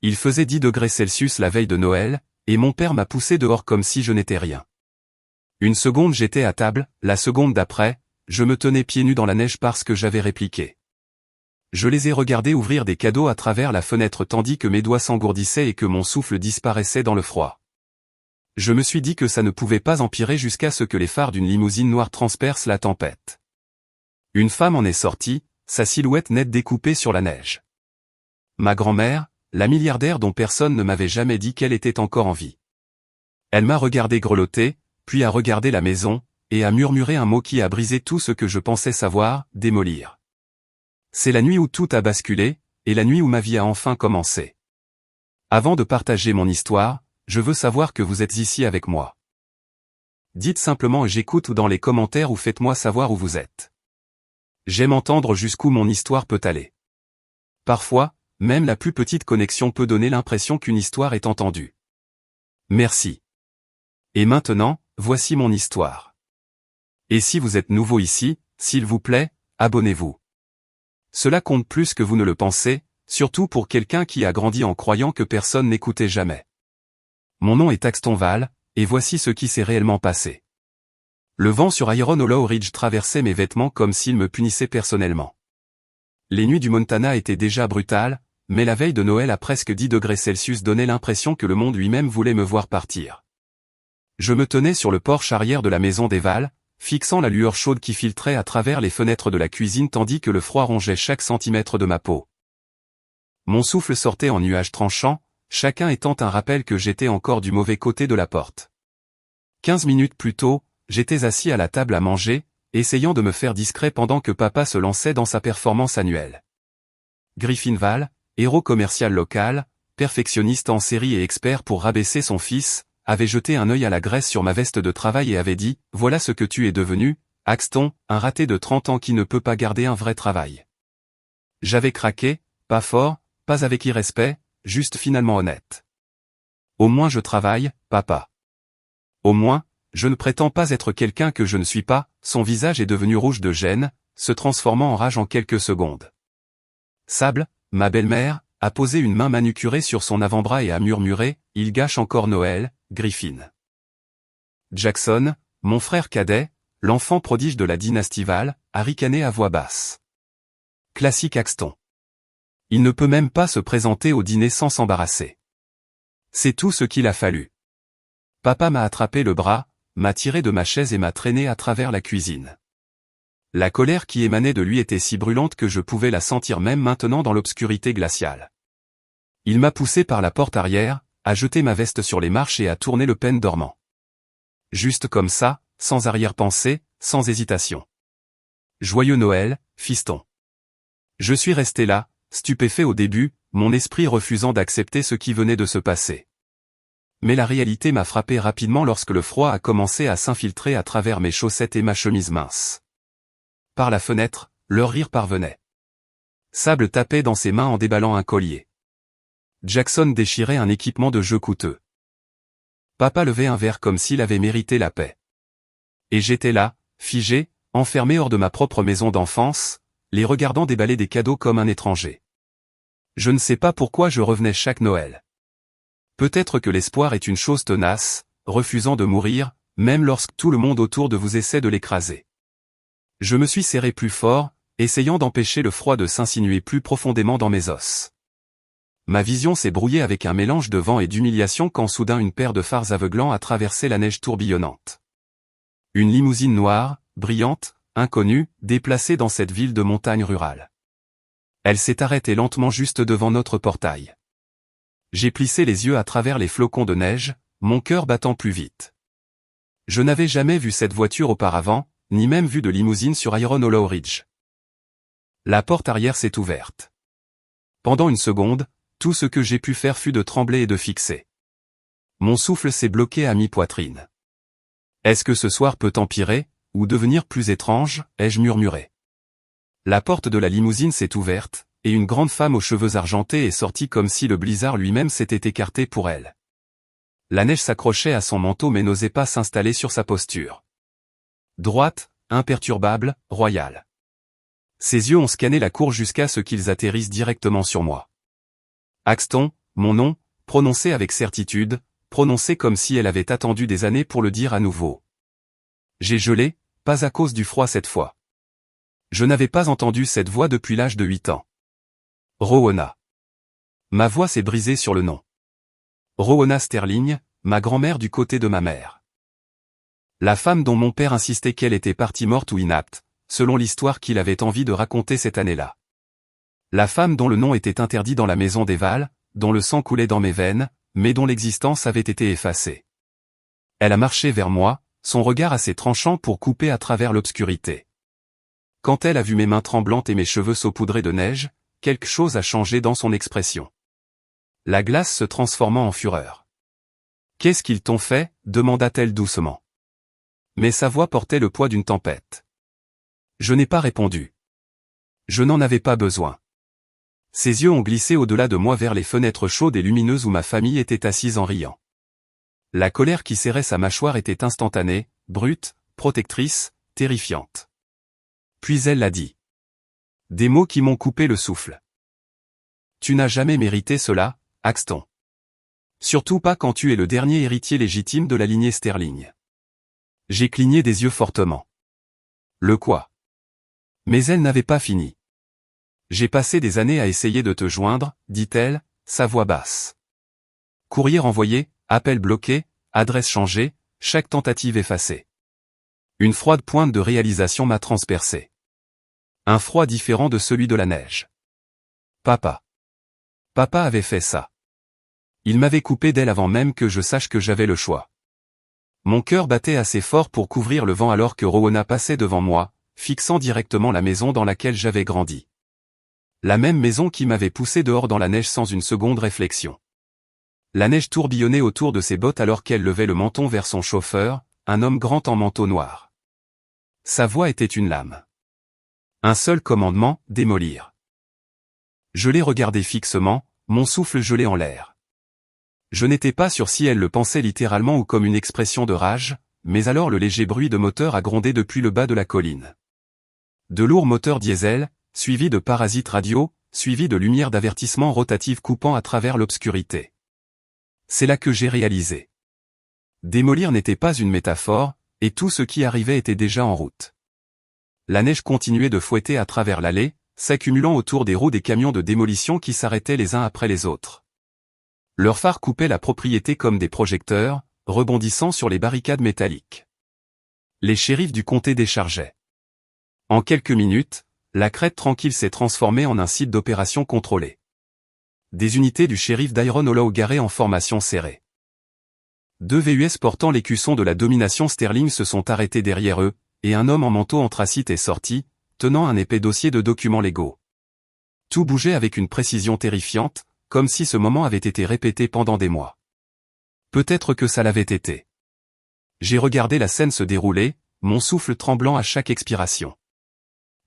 Il faisait 10 degrés Celsius la veille de Noël, et mon père m'a poussé dehors comme si je n'étais rien. Une seconde j'étais à table, la seconde d'après, je me tenais pieds nus dans la neige parce que j'avais répliqué. Je les ai regardés ouvrir des cadeaux à travers la fenêtre tandis que mes doigts s'engourdissaient et que mon souffle disparaissait dans le froid. Je me suis dit que ça ne pouvait pas empirer jusqu'à ce que les phares d'une limousine noire transpercent la tempête. Une femme en est sortie, sa silhouette nette découpée sur la neige. Ma grand-mère, la milliardaire dont personne ne m'avait jamais dit qu'elle était encore en vie. Elle m'a regardé grelotter, puis a regardé la maison, et a murmuré un mot qui a brisé tout ce que je pensais savoir, démolir. C'est la nuit où tout a basculé, et la nuit où ma vie a enfin commencé. Avant de partager mon histoire, je veux savoir que vous êtes ici avec moi. Dites simplement j'écoute dans les commentaires ou faites-moi savoir où vous êtes. J'aime entendre jusqu'où mon histoire peut aller. Parfois, même la plus petite connexion peut donner l'impression qu'une histoire est entendue. Merci. Et maintenant, voici mon histoire. Et si vous êtes nouveau ici, s'il vous plaît, abonnez-vous. Cela compte plus que vous ne le pensez, surtout pour quelqu'un qui a grandi en croyant que personne n'écoutait jamais. Mon nom est Axton Val, et voici ce qui s'est réellement passé. Le vent sur Iron Hollow Ridge traversait mes vêtements comme s'il me punissait personnellement. Les nuits du Montana étaient déjà brutales, mais la veille de Noël à presque 10 degrés Celsius donnait l'impression que le monde lui-même voulait me voir partir. Je me tenais sur le porche arrière de la maison des Val, fixant la lueur chaude qui filtrait à travers les fenêtres de la cuisine tandis que le froid rongeait chaque centimètre de ma peau. Mon souffle sortait en nuages tranchants, chacun étant un rappel que j'étais encore du mauvais côté de la porte. 15 minutes plus tôt, j'étais assis à la table à manger, essayant de me faire discret pendant que papa se lançait dans sa performance annuelle. Griffin Val, héros commercial local, perfectionniste en série et expert pour rabaisser son fils, avait jeté un œil à la graisse sur ma veste de travail et avait dit « Voilà ce que tu es devenu, Axton, un raté de 30 ans qui ne peut pas garder un vrai travail. » J'avais craqué, pas fort, pas avec irrespect, juste finalement honnête. Au moins je travaille, papa. Au moins, je ne prétends pas être quelqu'un que je ne suis pas. Son visage est devenu rouge de gêne, se transformant en rage en quelques secondes. Sable, ma belle-mère, a posé une main manucurée sur son avant-bras et a murmuré « Il gâche encore Noël, Griffin. » Jackson, mon frère cadet, l'enfant prodige de la dynastie Val, a ricané à voix basse. Classique Axton. Il ne peut même pas se présenter au dîner sans s'embarrasser. C'est tout ce qu'il a fallu. Papa m'a attrapé le bras, m'a tiré de ma chaise et m'a traîné à travers la cuisine. La colère qui émanait de lui était si brûlante que je pouvais la sentir même maintenant dans l'obscurité glaciale. Il m'a poussé par la porte arrière, a jeté ma veste sur les marches et a tourné le pêne dormant. Juste comme ça, sans arrière-pensée, sans hésitation. Joyeux Noël, fiston. Je suis resté là, stupéfait au début, mon esprit refusant d'accepter ce qui venait de se passer. Mais la réalité m'a frappé rapidement lorsque le froid a commencé à s'infiltrer à travers mes chaussettes et ma chemise mince. Par la fenêtre, leur rire parvenait. Sable tapait dans ses mains en déballant un collier. Jackson déchirait un équipement de jeu coûteux. Papa levait un verre comme s'il avait mérité la paix. Et j'étais là, figé, enfermé hors de ma propre maison d'enfance, les regardant déballer des cadeaux comme un étranger. Je ne sais pas pourquoi je revenais chaque Noël. Peut-être que l'espoir est une chose tenace, refusant de mourir, même lorsque tout le monde autour de vous essaie de l'écraser. Je me suis serré plus fort, essayant d'empêcher le froid de s'insinuer plus profondément dans mes os. Ma vision s'est brouillée avec un mélange de vent et d'humiliation quand soudain une paire de phares aveuglants a traversé la neige tourbillonnante. Une limousine noire, brillante, inconnue, déplacée dans cette ville de montagne rurale. Elle s'est arrêtée lentement juste devant notre portail. J'ai plissé les yeux à travers les flocons de neige, mon cœur battant plus vite. Je n'avais jamais vu cette voiture auparavant, ni même vu de limousine sur Iron Hollow Ridge. La porte arrière s'est ouverte. Pendant une seconde, tout ce que j'ai pu faire fut de trembler et de fixer. Mon souffle s'est bloqué à mi-poitrine. Est-ce que ce soir peut empirer, ou devenir plus étrange, ai-je murmuré. La porte de la limousine s'est ouverte, et une grande femme aux cheveux argentés est sortie comme si le blizzard lui-même s'était écarté pour elle. La neige s'accrochait à son manteau mais n'osait pas s'installer sur sa posture. Droite, imperturbable, royale. Ses yeux ont scanné la cour jusqu'à ce qu'ils atterrissent directement sur moi. Axton, mon nom, prononcé avec certitude, prononcé comme si elle avait attendu des années pour le dire à nouveau. J'ai gelé, pas à cause du froid cette fois. Je n'avais pas entendu cette voix depuis l'âge de 8 ans. Rowena. Ma voix s'est brisée sur le nom. Rowena Sterling, ma grand-mère du côté de ma mère. La femme dont mon père insistait qu'elle était partie morte ou inapte, selon l'histoire qu'il avait envie de raconter cette année-là. La femme dont le nom était interdit dans la maison des Val, dont le sang coulait dans mes veines, mais dont l'existence avait été effacée. Elle a marché vers moi, son regard assez tranchant pour couper à travers l'obscurité. Quand elle a vu mes mains tremblantes et mes cheveux saupoudrés de neige, quelque chose a changé dans son expression. La glace se transformant en fureur. « Qu'est-ce qu'ils t'ont fait ?» demanda-t-elle doucement. Mais sa voix portait le poids d'une tempête. Je n'ai pas répondu. Je n'en avais pas besoin. Ses yeux ont glissé au-delà de moi vers les fenêtres chaudes et lumineuses où ma famille était assise en riant. La colère qui serrait sa mâchoire était instantanée, brute, protectrice, terrifiante. Puis elle l'a dit. Des mots qui m'ont coupé le souffle. Tu n'as jamais mérité cela, Axton. Surtout pas quand tu es le dernier héritier légitime de la lignée Sterling. J'ai cligné des yeux fortement. Le quoi? Mais elle n'avait pas fini. J'ai passé des années à essayer de te joindre, dit-elle, sa voix basse. Courrier envoyé, appel bloqué, adresse changée, chaque tentative effacée. Une froide pointe de réalisation m'a transpercé. Un froid différent de celui de la neige. Papa. Papa avait fait ça. Il m'avait coupé d'elle avant même que je sache que j'avais le choix. Mon cœur battait assez fort pour couvrir le vent alors que Rowena passait devant moi, fixant directement la maison dans laquelle j'avais grandi. La même maison qui m'avait poussé dehors dans la neige sans une seconde réflexion. La neige tourbillonnait autour de ses bottes alors qu'elle levait le menton vers son chauffeur, un homme grand en manteau noir. Sa voix était une lame. Un seul commandement, démolir. Je l'ai regardé fixement, mon souffle gelé en l'air. Je n'étais pas sûr si elle le pensait littéralement ou comme une expression de rage, mais alors le léger bruit de moteur a grondé depuis le bas de la colline. De lourds moteurs diesel, suivis de parasites radio, suivis de lumières d'avertissement rotative coupant à travers l'obscurité. C'est là que j'ai réalisé. Démolir n'était pas une métaphore, et tout ce qui arrivait était déjà en route. La neige continuait de fouetter à travers l'allée, s'accumulant autour des roues des camions de démolition qui s'arrêtaient les uns après les autres. Leurs phares coupaient la propriété comme des projecteurs, rebondissant sur les barricades métalliques. Les shérifs du comté déchargeaient. En quelques minutes, la crête tranquille s'est transformée en un site d'opération contrôlé. Des unités du shérif d'Iron Hollow garées en formation serrée. 2 VUS portant l'écusson de la domination Sterling se sont arrêtés derrière eux, et un homme en manteau anthracite est sorti, tenant un épais dossier de documents légaux. Tout bougeait avec une précision terrifiante, comme si ce moment avait été répété pendant des mois. Peut-être que ça l'avait été. J'ai regardé la scène se dérouler, mon souffle tremblant à chaque expiration.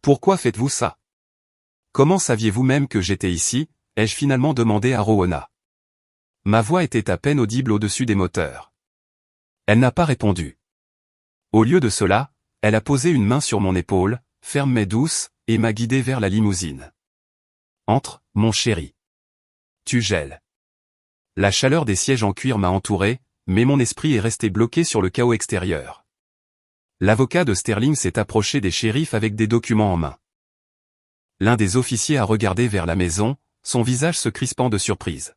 Pourquoi faites-vous ça? Comment saviez-vous même que j'étais ici? Ai-je finalement demandé à Rowena. Ma voix était à peine audible au-dessus des moteurs. Elle n'a pas répondu. Au lieu de cela, elle a posé une main sur mon épaule, ferme mais douce, et m'a guidé vers la limousine. Entre, mon chéri. Tu gèles. La chaleur des sièges en cuir m'a entouré, mais mon esprit est resté bloqué sur le chaos extérieur. L'avocat de Sterling s'est approché des shérifs avec des documents en main. L'un des officiers a regardé vers la maison, son visage se crispant de surprise.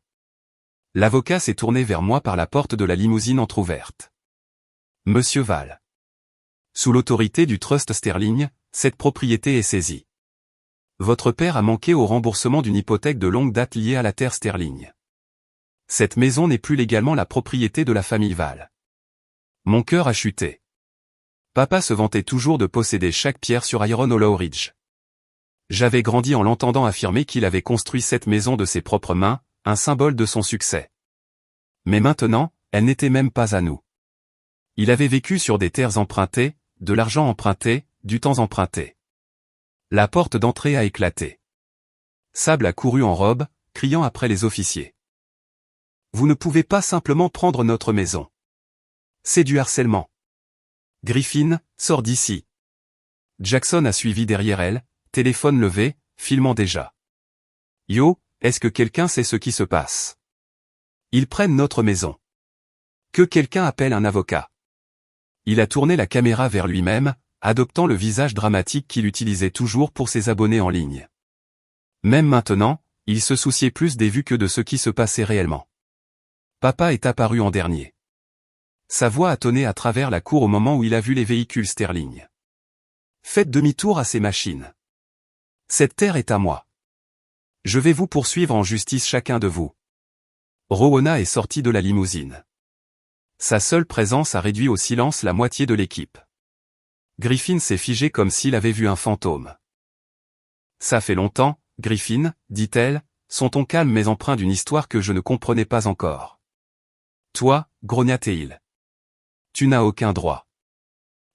L'avocat s'est tourné vers moi par la porte de la limousine entr'ouverte. Monsieur Val. Sous l'autorité du Trust Sterling, cette propriété est saisie. Votre père a manqué au remboursement d'une hypothèque de longue date liée à la terre Sterling. Cette maison n'est plus légalement la propriété de la famille Val. Mon cœur a chuté. Papa se vantait toujours de posséder chaque pierre sur Iron Hollow Ridge. J'avais grandi en l'entendant affirmer qu'il avait construit cette maison de ses propres mains, un symbole de son succès. Mais maintenant, elle n'était même pas à nous. Il avait vécu sur des terres empruntées, de l'argent emprunté, du temps emprunté. La porte d'entrée a éclaté. Sable a couru en robe, criant après les officiers. Vous ne pouvez pas simplement prendre notre maison. C'est du harcèlement. Griffin, sors d'ici. Jackson a suivi derrière elle, téléphone levé, filmant déjà. Yo, est-ce que quelqu'un sait ce qui se passe? Ils prennent notre maison. Que quelqu'un appelle un avocat. Il a tourné la caméra vers lui-même, adoptant le visage dramatique qu'il utilisait toujours pour ses abonnés en ligne. Même maintenant, il se souciait plus des vues que de ce qui se passait réellement. Papa est apparu en dernier. Sa voix a tonné à travers la cour au moment où il a vu les véhicules Sterling. Faites demi-tour à ces machines. Cette terre est à moi. Je vais vous poursuivre en justice chacun de vous. Rowena est sortie de la limousine. Sa seule présence a réduit au silence la moitié de l'équipe. Griffin s'est figé comme s'il avait vu un fantôme. Ça fait longtemps, Griffin, dit-elle, son ton calme mais empreint d'une histoire que je ne comprenais pas encore. Toi, grogna Teil. Tu n'as aucun droit.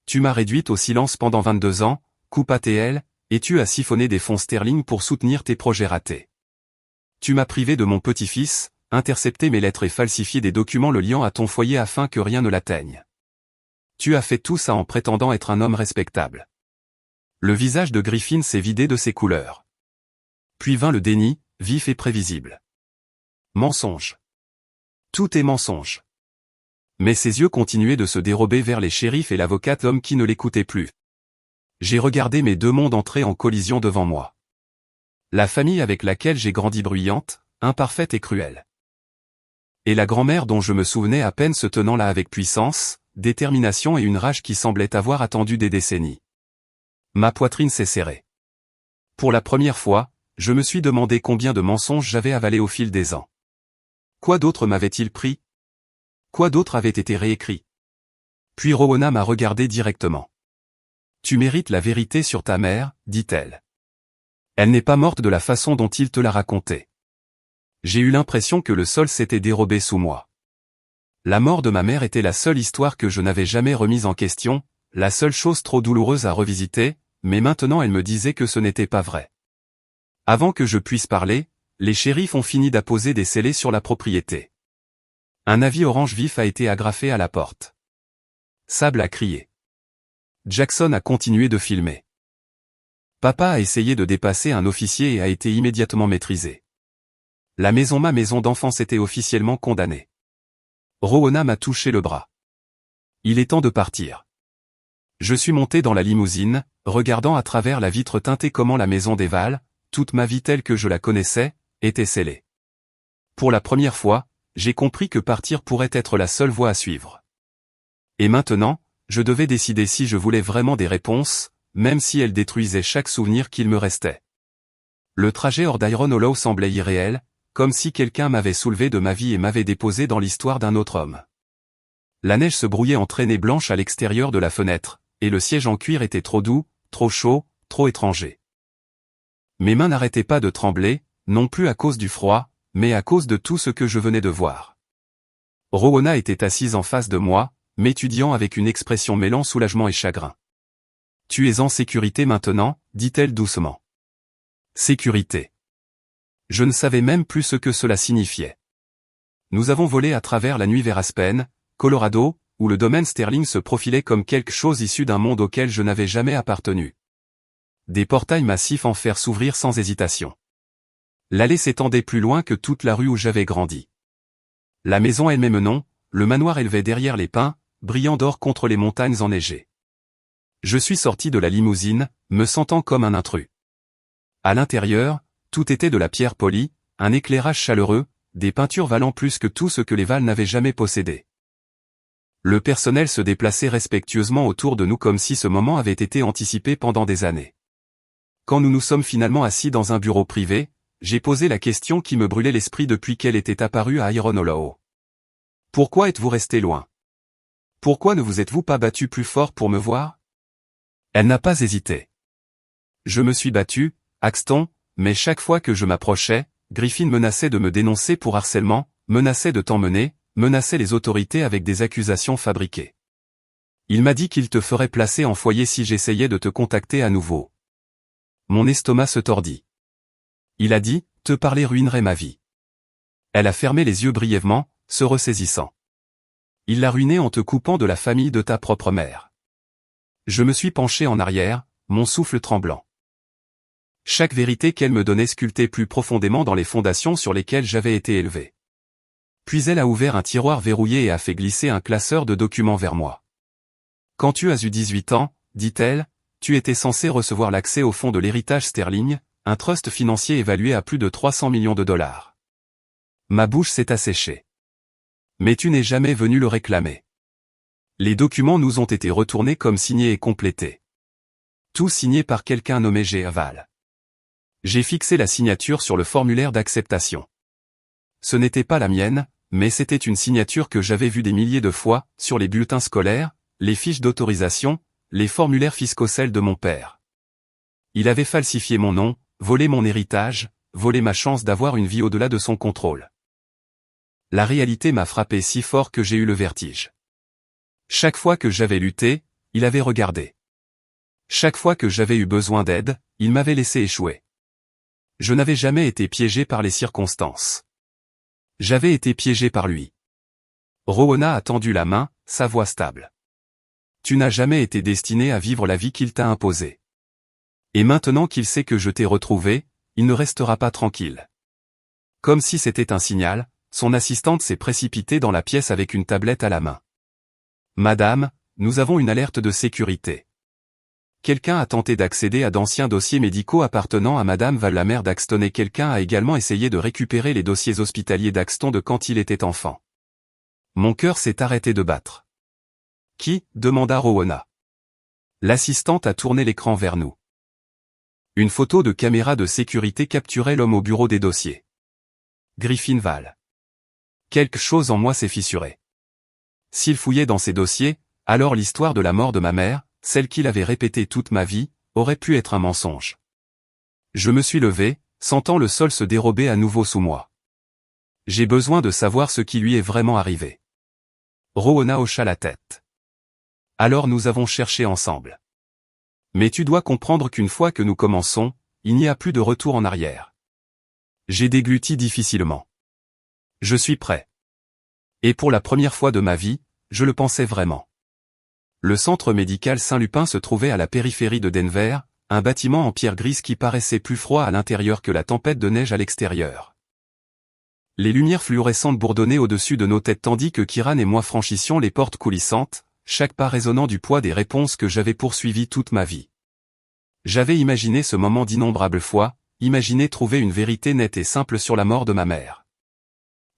Tu m'as réduite au silence pendant 22 ans, coupa Teil, et tu as siphonné des fonds sterling pour soutenir tes projets ratés. Tu m'as privé de mon petit-fils, intercepté mes lettres et falsifié des documents le liant à ton foyer afin que rien ne l'atteigne. Tu as fait tout ça en prétendant être un homme respectable. Le visage de Griffin s'est vidé de ses couleurs. Puis vint le déni, vif et prévisible. Mensonge. Tout est mensonge. Mais ses yeux continuaient de se dérober vers les shérifs et l'avocate homme qui ne l'écoutait plus. J'ai regardé mes deux mondes entrer en collision devant moi. La famille avec laquelle j'ai grandi bruyante, imparfaite et cruelle. Et la grand-mère dont je me souvenais à peine se tenant là avec puissance, détermination et une rage qui semblait avoir attendu des décennies. Ma poitrine s'est serrée. Pour la première fois, je me suis demandé combien de mensonges j'avais avalé au fil des ans. Quoi d'autre m'avait-il pris? Quoi d'autre avait été réécrit? Puis Rowena m'a regardé directement. Tu mérites la vérité sur ta mère, dit-elle. Elle n'est pas morte de la façon dont il te l'a raconté. J'ai eu l'impression que le sol s'était dérobé sous moi. La mort de ma mère était la seule histoire que je n'avais jamais remise en question, la seule chose trop douloureuse à revisiter, mais maintenant elle me disait que ce n'était pas vrai. Avant que je puisse parler, les shérifs ont fini d'apposer des scellés sur la propriété. Un avis orange vif a été agrafé à la porte. Sable a crié. Jackson a continué de filmer. Papa a essayé de dépasser un officier et a été immédiatement maîtrisé. Ma maison d'enfance était officiellement condamnée. Rowena m'a touché le bras. Il est temps de partir. Je suis monté dans la limousine, regardant à travers la vitre teintée comment la maison des Val, toute ma vie telle que je la connaissais, était scellée. Pour la première fois, j'ai compris que partir pourrait être la seule voie à suivre. Et maintenant, je devais décider si je voulais vraiment des réponses, même si elles détruisaient chaque souvenir qu'il me restait. Le trajet hors d'Iron Hollow semblait irréel, comme si quelqu'un m'avait soulevé de ma vie et m'avait déposé dans l'histoire d'un autre homme. La neige se brouillait en traînées blanches à l'extérieur de la fenêtre, et le siège en cuir était trop doux, trop chaud, trop étranger. Mes mains n'arrêtaient pas de trembler, non plus à cause du froid, mais à cause de tout ce que je venais de voir. Rowena était assise en face de moi, m'étudiant avec une expression mêlant soulagement et chagrin. « Tu es en sécurité maintenant » dit-elle doucement. Sécurité. Je ne savais même plus ce que cela signifiait. Nous avons volé à travers la nuit vers Aspen, Colorado, où le domaine Sterling se profilait comme quelque chose issu d'un monde auquel je n'avais jamais appartenu. Des portails massifs en fer s'ouvrirent sans hésitation. L'allée s'étendait plus loin que toute la rue où j'avais grandi. La maison elle-même non, le manoir élevait derrière les pins, brillant d'or contre les montagnes enneigées. Je suis sorti de la limousine, me sentant comme un intrus. À l'intérieur, tout était de la pierre polie, un éclairage chaleureux, des peintures valant plus que tout ce que les Val n'avaient jamais possédé. Le personnel se déplaçait respectueusement autour de nous comme si ce moment avait été anticipé pendant des années. Quand nous nous sommes finalement assis dans un bureau privé, j'ai posé la question qui me brûlait l'esprit depuis qu'elle était apparue à Iron Hollow. Pourquoi êtes-vous resté loin? Pourquoi ne vous êtes-vous pas battu plus fort pour me voir? Elle n'a pas hésité. Je me suis battu, Axton, mais chaque fois que je m'approchais, Griffin menaçait de me dénoncer pour harcèlement, menaçait de t'emmener, menaçait les autorités avec des accusations fabriquées. Il m'a dit qu'il te ferait placer en foyer si j'essayais de te contacter à nouveau. Mon estomac se tordit. Il a dit, te parler ruinerait ma vie. Elle a fermé les yeux brièvement, se ressaisissant. Il l'a ruiné en te coupant de la famille de ta propre mère. Je me suis penché en arrière, mon souffle tremblant. Chaque vérité qu'elle me donnait sculptait plus profondément dans les fondations sur lesquelles j'avais été élevé. Puis elle a ouvert un tiroir verrouillé et a fait glisser un classeur de documents vers moi. Quand tu as eu 18 ans, dit-elle, tu étais censé recevoir l'accès au fonds de l'héritage Sterling, un trust financier évalué à plus de 300 millions de dollars. Ma bouche s'est asséchée. Mais tu n'es jamais venu le réclamer. Les documents nous ont été retournés comme signés et complétés. Tout signé par quelqu'un nommé G. Aval. J'ai fixé la signature sur le formulaire d'acceptation. Ce n'était pas la mienne, mais c'était une signature que j'avais vue des milliers de fois, sur les bulletins scolaires, les fiches d'autorisation, les formulaires fiscaux, celles de mon père. Il avait falsifié mon nom, volé mon héritage, volé ma chance d'avoir une vie au-delà de son contrôle. La réalité m'a frappé si fort que j'ai eu le vertige. Chaque fois que j'avais lutté, il avait regardé. Chaque fois que j'avais eu besoin d'aide, il m'avait laissé échouer. Je n'avais jamais été piégé par les circonstances. J'avais été piégé par lui. Rowena a tendu la main, sa voix stable. Tu n'as jamais été destiné à vivre la vie qu'il t'a imposée. Et maintenant qu'il sait que je t'ai retrouvé, il ne restera pas tranquille. Comme si c'était un signal, son assistante s'est précipitée dans la pièce avec une tablette à la main. Madame, nous avons une alerte de sécurité. Quelqu'un a tenté d'accéder à d'anciens dossiers médicaux appartenant à Madame Val, la mère d'Axton, et quelqu'un a également essayé de récupérer les dossiers hospitaliers d'Axton de quand il était enfant. Mon cœur s'est arrêté de battre. Qui ? Demanda Rowena. L'assistante a tourné l'écran vers nous. Une photo de caméra de sécurité capturait l'homme au bureau des dossiers. Griffin Val. Quelque chose en moi s'est fissuré. S'il fouillait dans ces dossiers, alors l'histoire de la mort de ma mère, celle qu'il avait répétée toute ma vie, aurait pu être un mensonge. Je me suis levé, sentant le sol se dérober à nouveau sous moi. J'ai besoin de savoir ce qui lui est vraiment arrivé. Rowena hocha la tête. Alors nous avons cherché ensemble. Mais tu dois comprendre qu'une fois que nous commençons, il n'y a plus de retour en arrière. J'ai dégluti difficilement. Je suis prêt. Et pour la première fois de ma vie, je le pensais vraiment. Le centre médical Saint-Lupin se trouvait à la périphérie de Denver, un bâtiment en pierre grise qui paraissait plus froid à l'intérieur que la tempête de neige à l'extérieur. Les lumières fluorescentes bourdonnaient au-dessus de nos têtes tandis que Kiran et moi franchissions les portes coulissantes, chaque pas résonnant du poids des réponses que j'avais poursuivies toute ma vie. J'avais imaginé ce moment d'innombrables fois, imaginé trouver une vérité nette et simple sur la mort de ma mère.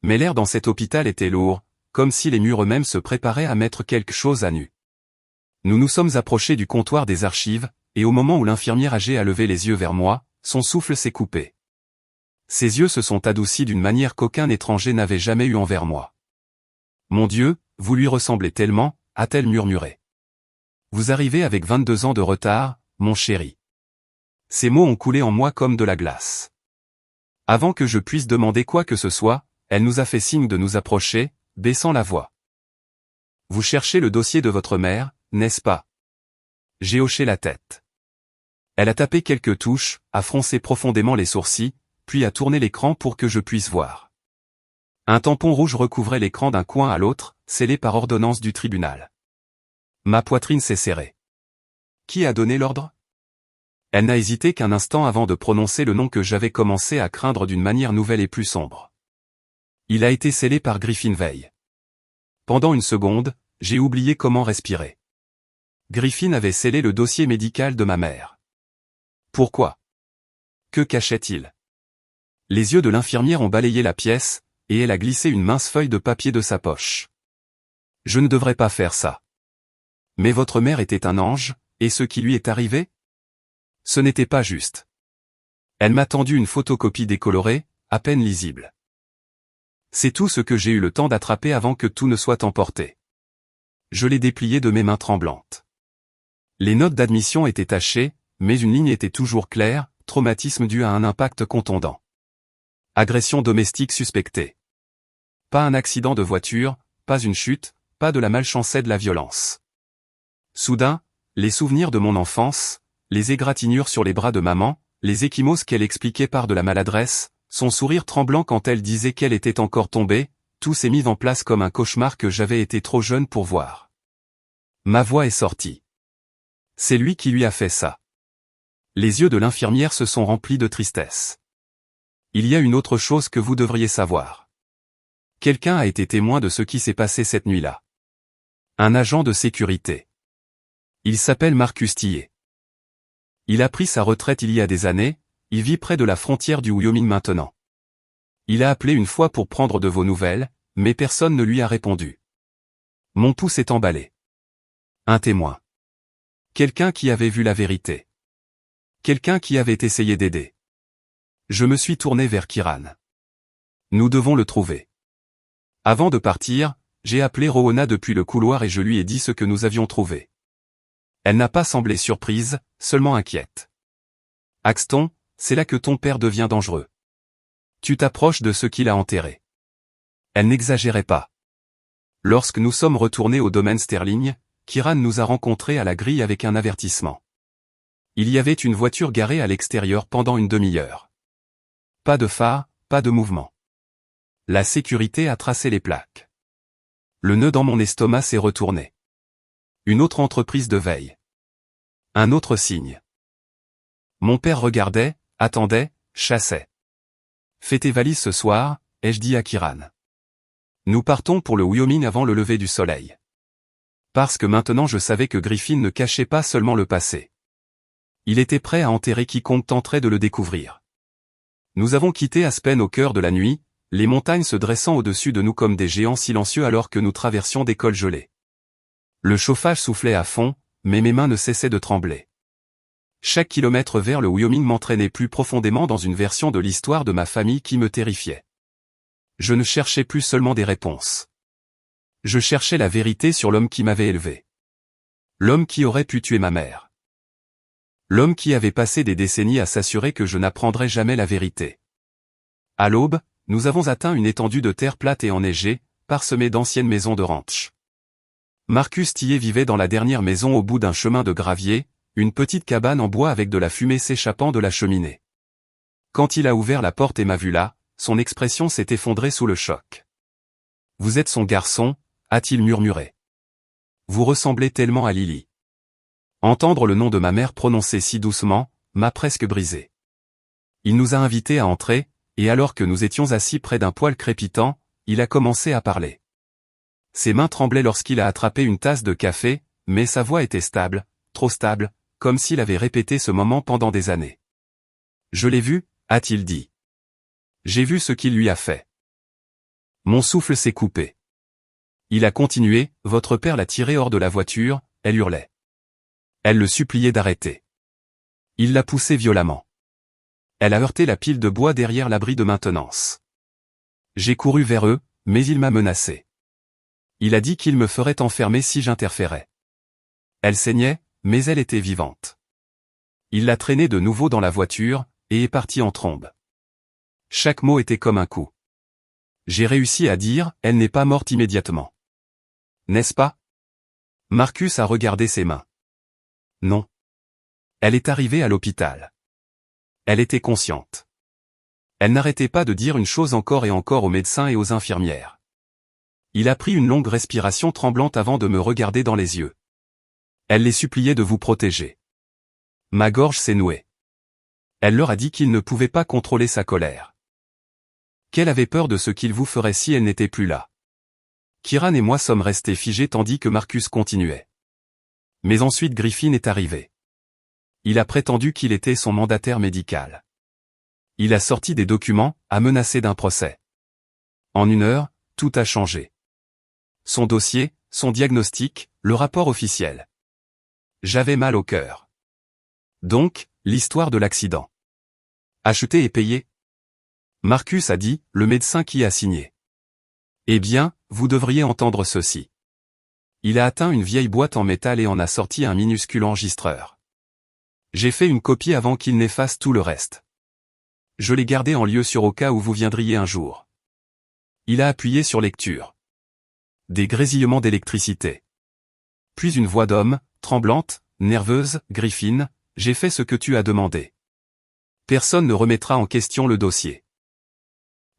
Mais l'air dans cet hôpital était lourd, comme si les murs eux-mêmes se préparaient à mettre quelque chose à nu. Nous nous sommes approchés du comptoir des archives, et au moment où l'infirmière âgée a levé les yeux vers moi, son souffle s'est coupé. Ses yeux se sont adoucis d'une manière qu'aucun étranger n'avait jamais eue envers moi. Mon Dieu, vous lui ressemblez tellement, a-t-elle murmuré. Vous arrivez avec 22 ans de retard, mon chéri. Ces mots ont coulé en moi comme de la glace. Avant que je puisse demander quoi que ce soit, elle nous a fait signe de nous approcher, baissant la voix. Vous cherchez le dossier de votre mère, n'est-ce pas? J'ai hoché la tête. Elle a tapé quelques touches, a froncé profondément les sourcils, puis a tourné l'écran pour que je puisse voir. Un tampon rouge recouvrait l'écran d'un coin à l'autre, scellé par ordonnance du tribunal. Ma poitrine s'est serrée. Qui a donné l'ordre? Elle n'a hésité qu'un instant avant de prononcer le nom que j'avais commencé à craindre d'une manière nouvelle et plus sombre. Il a été scellé par Griffin Veil. Pendant une seconde, j'ai oublié comment respirer. Griffin avait scellé le dossier médical de ma mère. Pourquoi? Que cachait-il? Les yeux de l'infirmière ont balayé la pièce, et elle a glissé une mince feuille de papier de sa poche. Je ne devrais pas faire ça. Mais votre mère était un ange, et ce qui lui est arrivé? Ce n'était pas juste. Elle m'a tendu une photocopie décolorée, à peine lisible. C'est tout ce que j'ai eu le temps d'attraper avant que tout ne soit emporté. Je l'ai déplié de mes mains tremblantes. Les notes d'admission étaient tachées, mais une ligne était toujours claire, traumatisme dû à un impact contondant. Agression domestique suspectée. Pas un accident de voiture, pas une chute, pas de la malchance et de la violence. Soudain, les souvenirs de mon enfance, les égratignures sur les bras de maman, les ecchymoses qu'elle expliquait par de la maladresse, son sourire tremblant quand elle disait qu'elle était encore tombée, tout s'est mis en place comme un cauchemar que j'avais été trop jeune pour voir. Ma voix est sortie. C'est lui qui lui a fait ça. Les yeux de l'infirmière se sont remplis de tristesse. Il y a une autre chose que vous devriez savoir. Quelqu'un a été témoin de ce qui s'est passé cette nuit-là. Un agent de sécurité. Il s'appelle Marcus Tillet. Il a pris sa retraite il y a des années, il vit près de la frontière du Wyoming maintenant. Il a appelé une fois pour prendre de vos nouvelles, mais personne ne lui a répondu. Mon pouls s'est emballé. Un témoin. Quelqu'un qui avait vu la vérité. Quelqu'un qui avait essayé d'aider. Je me suis tourné vers Kieran. Nous devons le trouver. Avant de partir, j'ai appelé Rowana depuis le couloir et je lui ai dit ce que nous avions trouvé. Elle n'a pas semblé surprise, seulement inquiète. Axton, c'est là que ton père devient dangereux. Tu t'approches de ce qu'il a enterré. Elle n'exagérait pas. Lorsque nous sommes retournés au domaine Sterling, Kieran nous a rencontrés à la grille avec un avertissement. Il y avait une voiture garée à l'extérieur pendant une demi-heure. Pas de phare, pas de mouvement. La sécurité a tracé les plaques. Le nœud dans mon estomac s'est retourné. Une autre entreprise de veille. Un autre signe. Mon père regardait, attendait, chassait. Fais tes valises ce soir, ai-je dit à Kieran. Nous partons pour le Wyoming avant le lever du soleil. Parce que maintenant je savais que Griffin ne cachait pas seulement le passé. Il était prêt à enterrer quiconque tenterait de le découvrir. Nous avons quitté Aspen au cœur de la nuit, les montagnes se dressant au-dessus de nous comme des géants silencieux alors que nous traversions des cols gelés. Le chauffage soufflait à fond, mais mes mains ne cessaient de trembler. Chaque kilomètre vers le Wyoming m'entraînait plus profondément dans une version de l'histoire de ma famille qui me terrifiait. Je ne cherchais plus seulement des réponses. Je cherchais la vérité sur l'homme qui m'avait élevé. L'homme qui aurait pu tuer ma mère. L'homme qui avait passé des décennies à s'assurer que je n'apprendrais jamais la vérité. À l'aube, nous avons atteint une étendue de terre plate et enneigée, parsemée d'anciennes maisons de ranch. Marcus Tillet vivait dans la dernière maison au bout d'un chemin de gravier, une petite cabane en bois avec de la fumée s'échappant de la cheminée. Quand il a ouvert la porte et m'a vu là, son expression s'est effondrée sous le choc. « Vous êtes son garçon », a-t-il murmuré. « Vous ressemblez tellement à Lily. » Entendre le nom de ma mère prononcé si doucement, m'a presque brisé. Il nous a invités à entrer, et alors que nous étions assis près d'un poêle crépitant, il a commencé à parler. Ses mains tremblaient lorsqu'il a attrapé une tasse de café, mais sa voix était stable, trop stable, comme s'il avait répété ce moment pendant des années. « Je l'ai vu », a-t-il dit. « J'ai vu ce qu'il lui a fait. » Mon souffle s'est coupé. Il a continué, « Votre père l'a tiré hors de la voiture », elle hurlait. Elle le suppliait d'arrêter. Il l'a poussée violemment. Elle a heurté la pile de bois derrière l'abri de maintenance. J'ai couru vers eux, mais il m'a menacé. Il a dit qu'il me ferait enfermer si j'interférais. Elle saignait, mais elle était vivante. Il l'a traînée de nouveau dans la voiture, et est parti en trombe. Chaque mot était comme un coup. J'ai réussi à dire, elle n'est pas morte immédiatement. N'est-ce pas? Marcus a regardé ses mains. Non. Elle est arrivée à l'hôpital. Elle était consciente. Elle n'arrêtait pas de dire une chose encore et encore aux médecins et aux infirmières. Il a pris une longue respiration tremblante avant de me regarder dans les yeux. Elle les suppliait de vous protéger. Ma gorge s'est nouée. Elle leur a dit qu'il ne pouvait pas contrôler sa colère. Qu'elle avait peur de ce qu'il vous ferait si elle n'était plus là. Kieran et moi sommes restés figés tandis que Marcus continuait. Mais ensuite Griffin est arrivé. Il a prétendu qu'il était son mandataire médical. Il a sorti des documents, a menacé d'un procès. En une heure, tout a changé. Son dossier, son diagnostic, le rapport officiel. J'avais mal au cœur. Donc, l'histoire de l'accident. Acheté et payé. Marcus a dit, le médecin qui a signé. Eh bien, vous devriez entendre ceci. Il a atteint une vieille boîte en métal et en a sorti un minuscule enregistreur. J'ai fait une copie avant qu'il n'efface tout le reste. Je l'ai gardé en lieu sûr au cas où vous viendriez un jour. Il a appuyé sur lecture. Des grésillements d'électricité. Puis une voix d'homme, tremblante, nerveuse, Griffin, j'ai fait ce que tu as demandé. Personne ne remettra en question le dossier.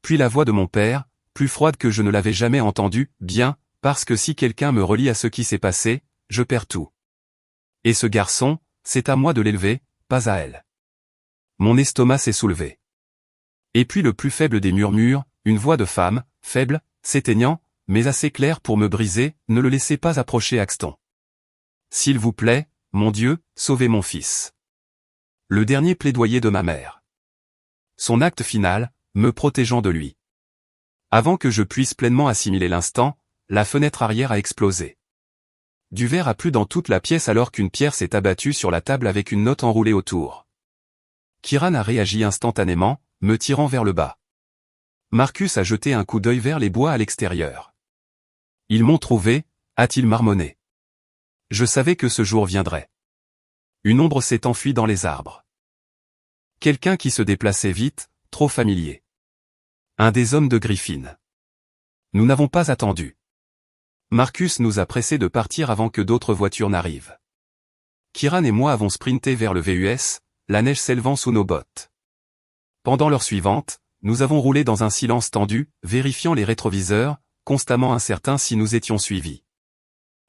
Puis la voix de mon père, plus froide que je ne l'avais jamais entendue, bien, parce que si quelqu'un me relie à ce qui s'est passé, je perds tout. Et ce garçon, c'est à moi de l'élever, pas à elle. Mon estomac s'est soulevé. Et puis le plus faible des murmures, une voix de femme, faible, s'éteignant, mais assez clair pour me briser, ne le laissez pas approcher Axton. S'il vous plaît, mon Dieu, sauvez mon fils. Le dernier plaidoyer de ma mère. Son acte final, me protégeant de lui. Avant que je puisse pleinement assimiler l'instant, la fenêtre arrière a explosé. Du verre a plu dans toute la pièce alors qu'une pierre s'est abattue sur la table avec une note enroulée autour. Kieran a réagi instantanément, me tirant vers le bas. Marcus a jeté un coup d'œil vers les bois à l'extérieur. Ils m'ont trouvé, a-t-il marmonné. Je savais que ce jour viendrait. Une ombre s'est enfuie dans les arbres. Quelqu'un qui se déplaçait vite, trop familier. Un des hommes de Griffin. Nous n'avons pas attendu. Marcus nous a pressés de partir avant que d'autres voitures n'arrivent. Kieran et moi avons sprinté vers le VUS, la neige s'élevant sous nos bottes. Pendant l'heure suivante, nous avons roulé dans un silence tendu, vérifiant les rétroviseurs, constamment incertains si nous étions suivis.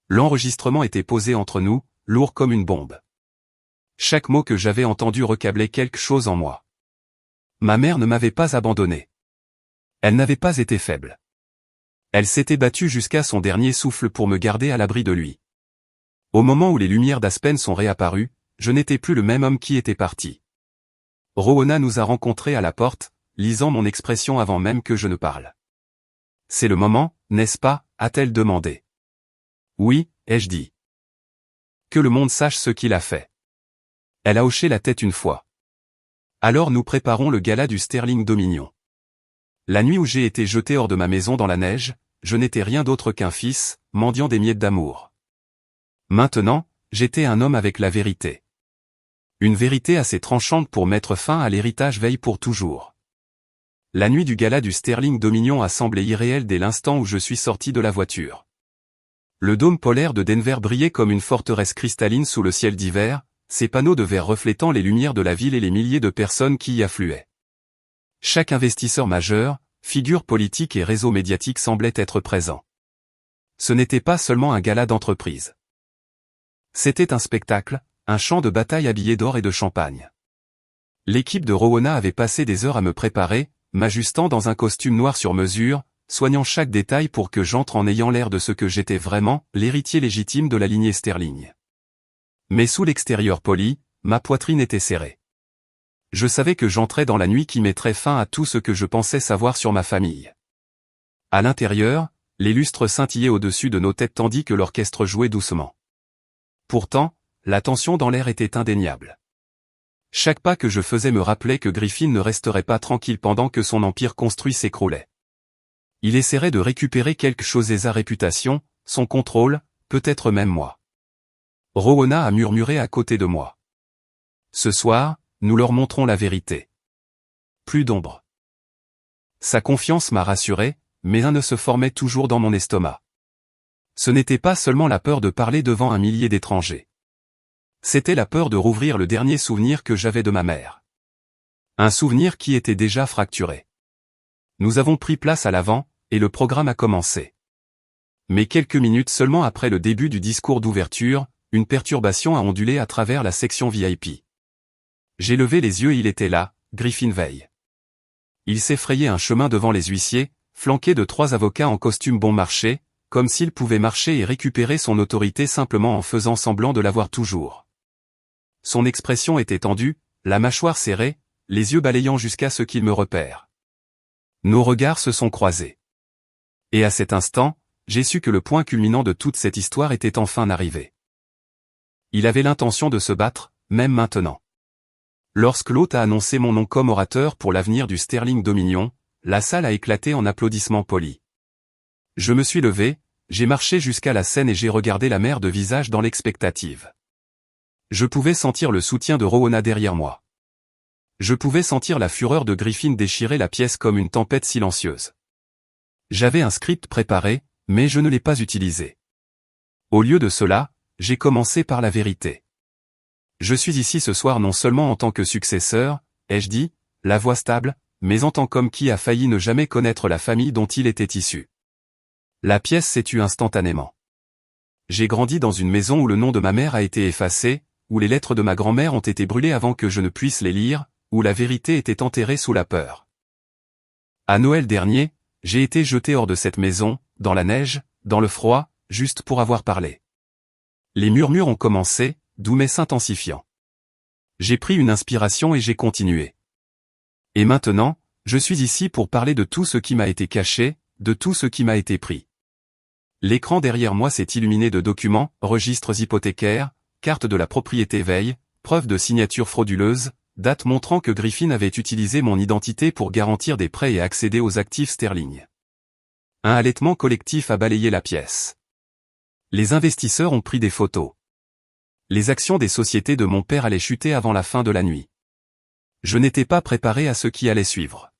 L'enregistrement était posé entre nous, lourd comme une bombe. Chaque mot que j'avais entendu recablait quelque chose en moi. Ma mère ne m'avait pas abandonné. Elle n'avait pas été faible. Elle s'était battue jusqu'à son dernier souffle pour me garder à l'abri de lui. Au moment où les lumières d'Aspen sont réapparues, je n'étais plus le même homme qui était parti. Rowena nous a rencontrés à la porte, lisant mon expression avant même que je ne parle. « C'est le moment, n'est-ce pas ?» a-t-elle demandé. « Oui », ai-je dit. « Que le monde sache ce qu'il a fait. » Elle a hoché la tête une fois. « Alors nous préparons le gala du Sterling Dominion. » La nuit où j'ai été jeté hors de ma maison dans la neige, je n'étais rien d'autre qu'un fils, mendiant des miettes d'amour. Maintenant, j'étais un homme avec la vérité. Une vérité assez tranchante pour mettre fin à l'héritage veille pour toujours. La nuit du gala du Sterling Dominion a semblé irréelle dès l'instant où je suis sorti de la voiture. Le dôme polaire de Denver brillait comme une forteresse cristalline sous le ciel d'hiver, ses panneaux de verre reflétant les lumières de la ville et les milliers de personnes qui y affluaient. Chaque investisseur majeur, figure politique et réseau médiatique semblait être présent. Ce n'était pas seulement un gala d'entreprise. C'était un spectacle, un champ de bataille habillé d'or et de champagne. L'équipe de Rowena avait passé des heures à me préparer, m'ajustant dans un costume noir sur mesure, soignant chaque détail pour que j'entre en ayant l'air de ce que j'étais vraiment, l'héritier légitime de la lignée Sterling. Mais sous l'extérieur poli, ma poitrine était serrée. Je savais que j'entrais dans la nuit qui mettrait fin à tout ce que je pensais savoir sur ma famille. À l'intérieur, les lustres scintillaient au-dessus de nos têtes tandis que l'orchestre jouait doucement. Pourtant, la tension dans l'air était indéniable. Chaque pas que je faisais me rappelait que Griffin ne resterait pas tranquille pendant que son empire construit s'écroulait. Il essaierait de récupérer quelque chose et sa réputation, son contrôle, peut-être même moi. Rowena a murmuré à côté de moi. Ce soir, nous leur montrons la vérité. Plus d'ombre. Sa confiance m'a rassuré, mais un nœud se formait toujours dans mon estomac. Ce n'était pas seulement la peur de parler devant un millier d'étrangers. C'était la peur de rouvrir le dernier souvenir que j'avais de ma mère. Un souvenir qui était déjà fracturé. Nous avons pris place à l'avant, et le programme a commencé. Mais quelques minutes seulement après le début du discours d'ouverture, une perturbation a ondulé à travers la section VIP. J'ai levé les yeux et il était là, Griffin Veil. Il s'effrayait un chemin devant les huissiers, flanqué de 3 avocats en costume bon marché, comme s'il pouvait marcher et récupérer son autorité simplement en faisant semblant de l'avoir toujours. Son expression était tendue, la mâchoire serrée, les yeux balayant jusqu'à ce qu'il me repère. Nos regards se sont croisés. Et à cet instant, j'ai su que le point culminant de toute cette histoire était enfin arrivé. Il avait l'intention de se battre, même maintenant. Lorsque l'hôte a annoncé mon nom comme orateur pour l'avenir du Sterling Dominion, la salle a éclaté en applaudissements polis. Je me suis levé, j'ai marché jusqu'à la scène et j'ai regardé la mer de visage dans l'expectative. Je pouvais sentir le soutien de Rowena derrière moi. Je pouvais sentir la fureur de Griffin déchirer la pièce comme une tempête silencieuse. J'avais un script préparé, mais je ne l'ai pas utilisé. Au lieu de cela, j'ai commencé par la vérité. Je suis ici ce soir non seulement en tant que successeur, ai-je dit, la voix stable, mais en tant qu'homme qui a failli ne jamais connaître la famille dont il était issu. La pièce s'est tue instantanément. J'ai grandi dans une maison où le nom de ma mère a été effacé, où les lettres de ma grand-mère ont été brûlées avant que je ne puisse les lire, où la vérité était enterrée sous la peur. À Noël dernier, J'ai été jeté hors de cette maison, dans la neige, dans le froid, juste pour avoir parlé. Les murmures ont commencé, doux mais s'intensifiant. J'ai pris une inspiration et j'ai continué. Et maintenant, je suis ici pour parler de tout ce qui m'a été caché, de tout ce qui m'a été pris. L'écran derrière moi s'est illuminé de documents, registres hypothécaires, cartes de la propriété veille, preuves de signatures frauduleuses, dates montrant que Griffin avait utilisé mon identité pour garantir des prêts et accéder aux actifs sterling. Un halètement collectif a balayé la pièce. Les investisseurs ont pris des photos. Les actions des sociétés de mon père allaient chuter avant la fin de la nuit. Je n'étais pas préparé à ce qui allait suivre.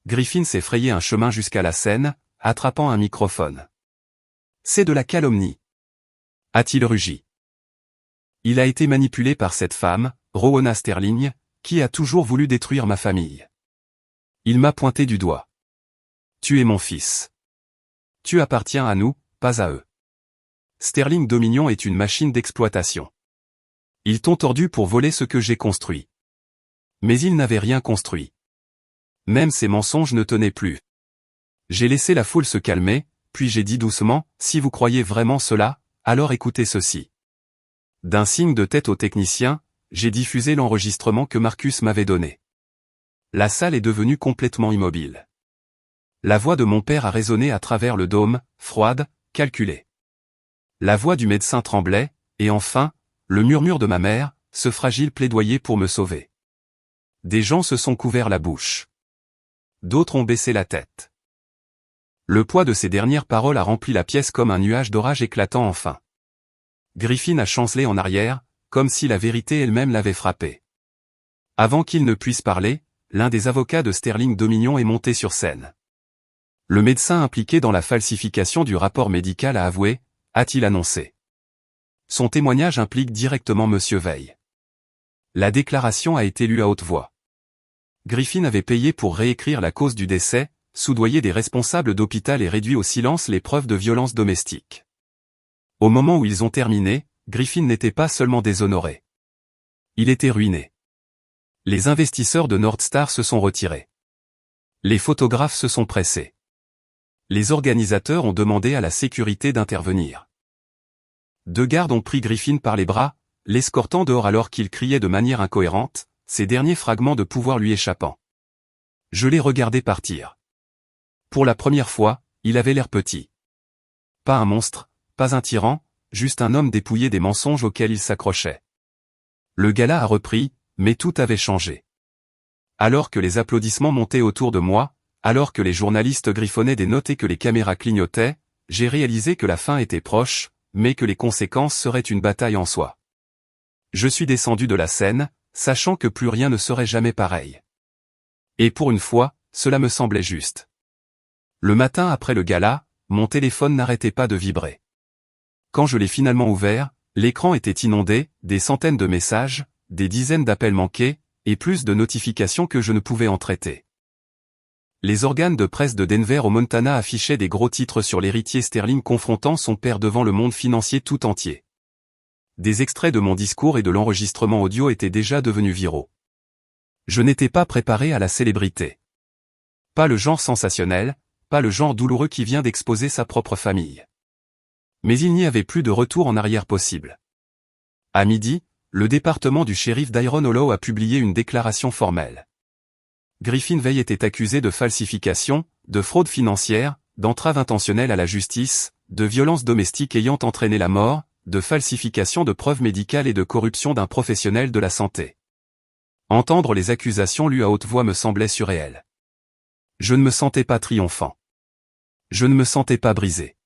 Griffin s'est frayé un chemin jusqu'à la scène, attrapant un microphone. « C'est de la calomnie !» a-t-il rugi. Il a été manipulé par cette femme, Rowena Sterling, qui a toujours voulu détruire ma famille. Il m'a pointé du doigt. « Tu es mon fils. Tu appartiens à nous, pas à eux. Sterling Dominion est une machine d'exploitation. Ils t'ont tordu pour voler ce que j'ai construit. Mais ils n'avaient rien construit. Même ces mensonges ne tenaient plus. J'ai laissé la foule se calmer, puis j'ai dit doucement, si vous croyez vraiment cela, alors écoutez ceci. D'un signe de tête au technicien, j'ai diffusé l'enregistrement que Marcus m'avait donné. La salle est devenue complètement immobile. La voix de mon père a résonné à travers le dôme, froide, calculée. La voix du médecin tremblait, et enfin, le murmure de ma mère, ce fragile plaidoyer pour me sauver. Des gens se sont couverts la bouche. D'autres ont baissé la tête. Le poids de ces dernières paroles a rempli la pièce comme un nuage d'orage éclatant enfin. Griffin a chancelé en arrière, comme si la vérité elle-même l'avait frappé. Avant qu'il ne puisse parler, l'un des avocats de Sterling Dominion est monté sur scène. Le médecin impliqué dans la falsification du rapport médical a avoué, a-t-il annoncé. Son témoignage implique directement Monsieur Veil. La déclaration a été lue à haute voix. Griffin avait payé pour réécrire la cause du décès, soudoyer des responsables d'hôpital et réduit au silence les preuves de violence domestique. Au moment où ils ont terminé, Griffin n'était pas seulement déshonoré. Il était ruiné. Les investisseurs de Northstar se sont retirés. Les photographes se sont pressés. Les organisateurs ont demandé à la sécurité d'intervenir. 2 gardes ont pris Griffin par les bras, l'escortant dehors alors qu'il criait de manière incohérente, ces derniers fragments de pouvoir lui échappant. Je l'ai regardé partir. Pour la première fois, il avait l'air petit. Pas un monstre, pas un tyran, juste un homme dépouillé des mensonges auxquels il s'accrochait. Le gala a repris, mais tout avait changé. Alors que les applaudissements montaient autour de moi, alors que les journalistes griffonnaient des notes et que les caméras clignotaient, j'ai réalisé que la fin était proche, mais que les conséquences seraient une bataille en soi. Je suis descendu de la scène, sachant que plus rien ne serait jamais pareil. Et pour une fois, cela me semblait juste. Le matin après le gala, mon téléphone n'arrêtait pas de vibrer. Quand je l'ai finalement ouvert, l'écran était inondé, des centaines de messages, des dizaines d'appels manqués, et plus de notifications que je ne pouvais en traiter. Les organes de presse de Denver au Montana affichaient des gros titres sur l'héritier Sterling confrontant son père devant le monde financier tout entier. Des extraits de mon discours et de l'enregistrement audio étaient déjà devenus viraux. Je n'étais pas préparé à la célébrité. Pas le genre sensationnel, pas le genre douloureux qui vient d'exposer sa propre famille. Mais il n'y avait plus de retour en arrière possible. À midi, le département du shérif d'Iron Hollow a publié une déclaration formelle. Griffin Veil était accusé de falsification, de fraude financière, d'entrave intentionnelle à la justice, de violence domestique ayant entraîné la mort, de falsification de preuves médicales et de corruption d'un professionnel de la santé. Entendre les accusations lues à haute voix me semblait surréel. Je ne me sentais pas triomphant. Je ne me sentais pas brisé.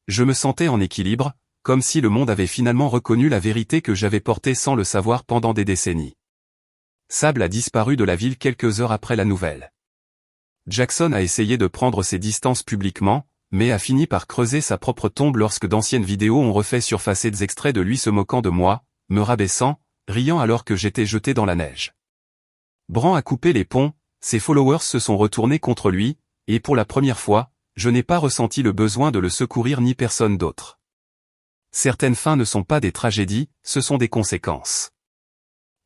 Je me sentais en équilibre, comme si le monde avait finalement reconnu la vérité que j'avais portée sans le savoir pendant des décennies. Sable a disparu de la ville quelques heures après la nouvelle. Jackson a essayé de prendre ses distances publiquement, mais a fini par creuser sa propre tombe lorsque d'anciennes vidéos ont refait surfacer des extraits de lui se moquant de moi, me rabaissant, riant alors que j'étais jeté dans la neige. Bran a coupé les ponts, ses followers se sont retournés contre lui, et pour la première fois, je n'ai pas ressenti le besoin de le secourir ni personne d'autre. Certaines fins ne sont pas des tragédies, ce sont des conséquences.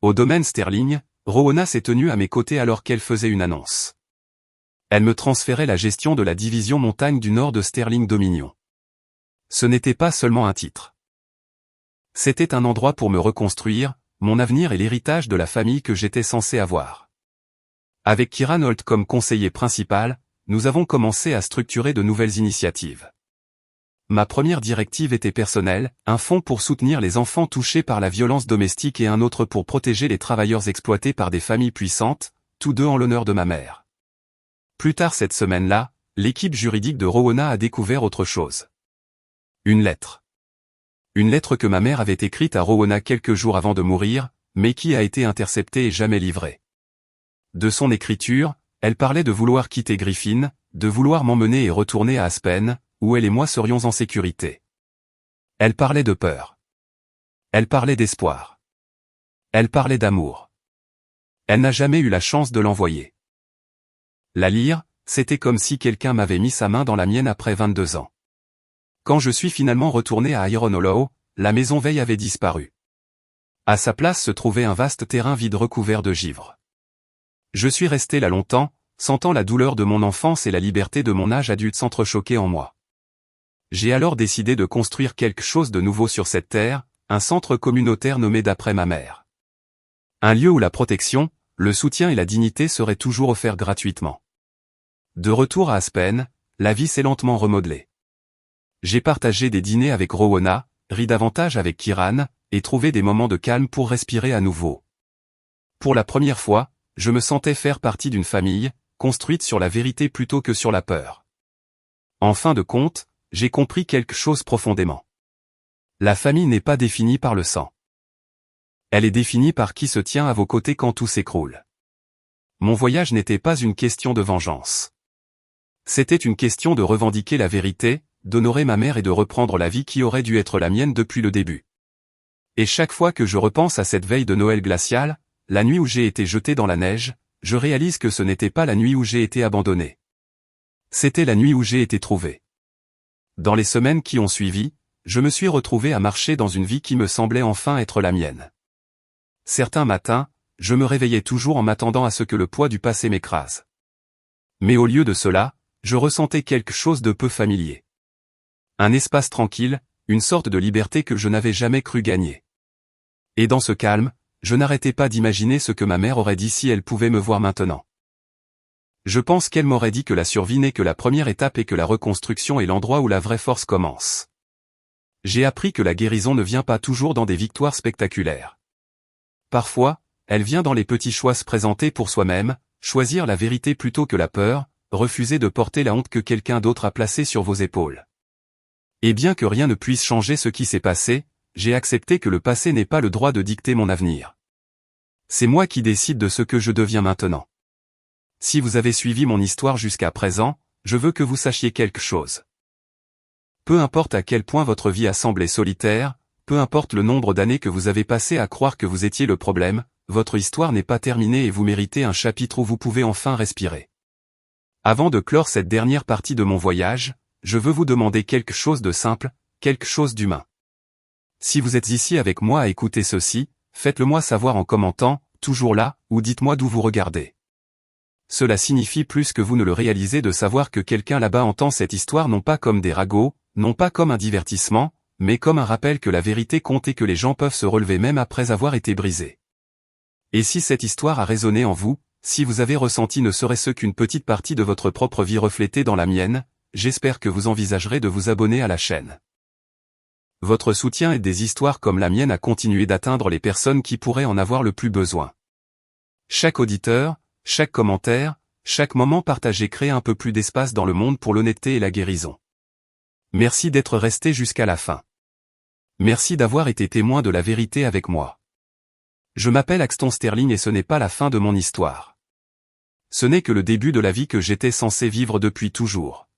Au domaine Sterling, Rowena s'est tenue à mes côtés alors qu'elle faisait une annonce. Elle me transférait la gestion de la division montagne du nord de Sterling Dominion. Ce n'était pas seulement un titre. C'était un endroit pour me reconstruire, mon avenir et l'héritage de la famille que j'étais censé avoir. Avec Kieran Holt comme conseiller principal, nous avons commencé à structurer de nouvelles initiatives. Ma première directive était personnelle, un fonds pour soutenir les enfants touchés par la violence domestique et un autre pour protéger les travailleurs exploités par des familles puissantes, tous deux en l'honneur de ma mère. Plus tard cette semaine-là, l'équipe juridique de Rowena a découvert autre chose. Une lettre. Une lettre que ma mère avait écrite à Rowena quelques jours avant de mourir, mais qui a été interceptée et jamais livrée. De son écriture, elle parlait de vouloir quitter Griffin, de vouloir m'emmener et retourner à Aspen, où elle et moi serions en sécurité. Elle parlait de peur. Elle parlait d'espoir. Elle parlait d'amour. Elle n'a jamais eu la chance de l'envoyer. La lire, c'était comme si quelqu'un m'avait mis sa main dans la mienne après 22 ans. Quand je suis finalement retourné à Iron Hollow, la maison Veil avait disparu. À sa place se trouvait un vaste terrain vide recouvert de givre. Je suis resté là longtemps, sentant la douleur de mon enfance et la liberté de mon âge adulte s'entrechoquer en moi. J'ai alors décidé de construire quelque chose de nouveau sur cette terre, un centre communautaire nommé d'après ma mère. Un lieu où la protection, le soutien et la dignité seraient toujours offerts gratuitement. De retour à Aspen, la vie s'est lentement remodelée. J'ai partagé des dîners avec Rowena, ri davantage avec Kieran, et trouvé des moments de calme pour respirer à nouveau. Pour la première fois, je me sentais faire partie d'une famille, construite sur la vérité plutôt que sur la peur. En fin de compte, j'ai compris quelque chose profondément. La famille n'est pas définie par le sang. Elle est définie par qui se tient à vos côtés quand tout s'écroule. Mon voyage n'était pas une question de vengeance. C'était une question de revendiquer la vérité, d'honorer ma mère et de reprendre la vie qui aurait dû être la mienne depuis le début. Et chaque fois que je repense à cette veille de Noël glacial, la nuit où j'ai été jeté dans la neige, je réalise que ce n'était pas la nuit où j'ai été abandonné. C'était la nuit où j'ai été trouvé. Dans les semaines qui ont suivi, je me suis retrouvé à marcher dans une vie qui me semblait enfin être la mienne. Certains matins, je me réveillais toujours en m'attendant à ce que le poids du passé m'écrase. Mais au lieu de cela, je ressentais quelque chose de peu familier. Un espace tranquille, une sorte de liberté que je n'avais jamais cru gagner. Et dans ce calme, je n'arrêtais pas d'imaginer ce que ma mère aurait dit si elle pouvait me voir maintenant. Je pense qu'elle m'aurait dit que la survie n'est que la première étape et que la reconstruction est l'endroit où la vraie force commence. J'ai appris que la guérison ne vient pas toujours dans des victoires spectaculaires. Parfois, elle vient dans les petits choix se présenter pour soi-même, choisir la vérité plutôt que la peur, refuser de porter la honte que quelqu'un d'autre a placée sur vos épaules. Et bien que rien ne puisse changer ce qui s'est passé, j'ai accepté que le passé n'ait pas le droit de dicter mon avenir. C'est moi qui décide de ce que je deviens maintenant. Si vous avez suivi mon histoire jusqu'à présent, je veux que vous sachiez quelque chose. Peu importe à quel point votre vie a semblé solitaire, peu importe le nombre d'années que vous avez passé à croire que vous étiez le problème, votre histoire n'est pas terminée et vous méritez un chapitre où vous pouvez enfin respirer. Avant de clore cette dernière partie de mon voyage, je veux vous demander quelque chose de simple, quelque chose d'humain. Si vous êtes ici avec moi à écouter ceci, faites-le moi savoir en commentant, toujours là, ou dites-moi d'où vous regardez. Cela signifie plus que vous ne le réalisez de savoir que quelqu'un là-bas entend cette histoire non pas comme des ragots, non pas comme un divertissement, mais comme un rappel que la vérité compte et que les gens peuvent se relever même après avoir été brisés. Et si cette histoire a résonné en vous, si vous avez ressenti ne serait-ce qu'une petite partie de votre propre vie reflétée dans la mienne, j'espère que vous envisagerez de vous abonner à la chaîne. Votre soutien aide des histoires comme la mienne à continuer d'atteindre les personnes qui pourraient en avoir le plus besoin. Chaque auditeur, chaque commentaire, chaque moment partagé crée un peu plus d'espace dans le monde pour l'honnêteté et la guérison. Merci d'être resté jusqu'à la fin. Merci d'avoir été témoin de la vérité avec moi. Je m'appelle Axton Sterling et ce n'est pas la fin de mon histoire. Ce n'est que le début de la vie que j'étais censé vivre depuis toujours.